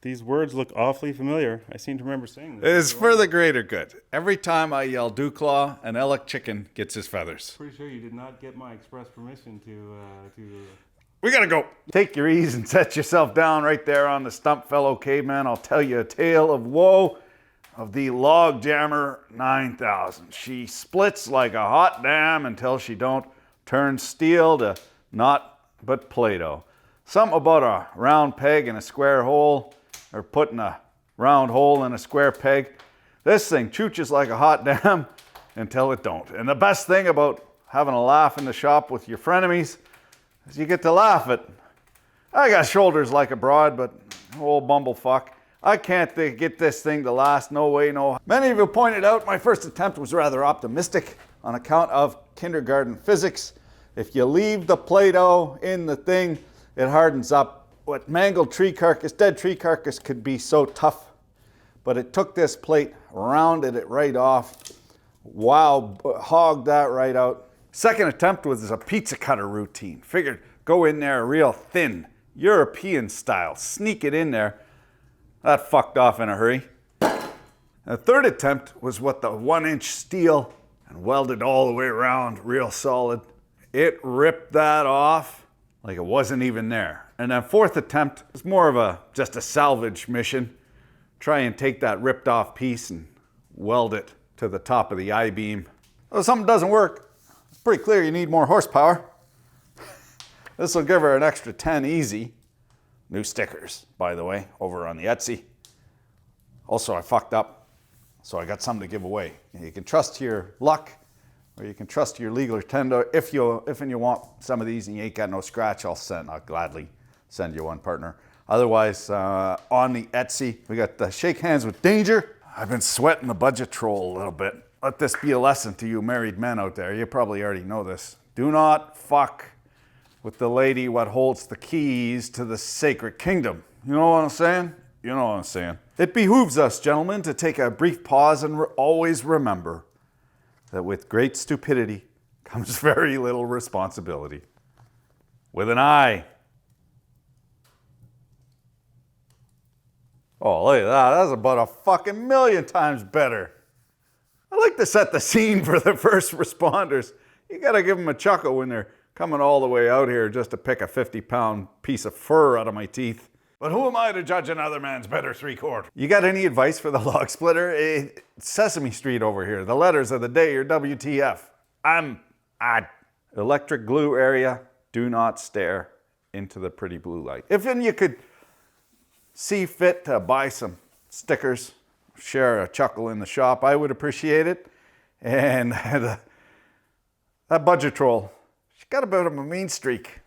These words look awfully familiar. I seem to remember saying this. It's for the greater good. Every time I yell Dewclaw, an Elk chicken gets his feathers. Pretty sure you did not get my express permission to. We gotta go. Take your ease and set yourself down right there on the stump, fellow caveman. I'll tell you a tale of woe of the log jammer 9000. She splits like a hot dam until she don't turn steel to naught but Play-Doh. Something about a round peg in a square hole, or putting a round hole in a square peg. This thing chooches like a hot dam until it don't. And the best thing about having a laugh in the shop with your frenemies is you get to laugh at. I got shoulders like a broad, but old bumblefuck, I can't get this thing to last, no way, no. Many of you pointed out my first attempt was rather optimistic on account of kindergarten physics. If you leave the Play-Doh in the thing, it hardens up. What mangled tree carcass, dead tree carcass could be so tough, but it took this plate, rounded it right off. Wow, hogged that right out. Second attempt was a pizza cutter routine. Figured go in there real thin, European style, sneak it in there. That fucked off in a hurry. The third attempt was with the 1-inch steel and welded all the way around, real solid. It ripped that off like it wasn't even there. And then fourth attempt was more of just a salvage mission. Try and take that ripped off piece and weld it to the top of the I-beam. Well, if something doesn't work, it's pretty clear you need more horsepower. This will give her an extra 10 easy. New stickers, by the way, over on the Etsy. Also, I fucked up, so I got some to give away. You can trust your luck, or you can trust your legal tender. If you want some of these and you ain't got no scratch, I'll gladly send you one, partner. Otherwise, on the Etsy, we got the Shake Hands with Danger. I've been sweating the budget troll a little bit. Let this be a lesson to you married men out there. You probably already know this. Do not fuck with the lady what holds the keys to the sacred kingdom. You know what I'm saying? You know what I'm saying. It behooves us, gentlemen, to take a brief pause and always remember that with great stupidity comes very little responsibility. With an eye. Oh, look at that. That's about a fucking million times better. I like to set the scene for the first responders. You gotta give them a chuckle when they're coming all the way out here just to pick a 50-pound piece of fur out of my teeth. But who am I to judge another man's better three-quart? You got any advice for the log splitter? Sesame Street over here. The letters of the day are WTF. I'm at electric glue area. Do not stare into the pretty blue light. If then you could see fit to buy some stickers, share a chuckle in the shop, I would appreciate it. And that budget troll, she's got a bit of a mean streak.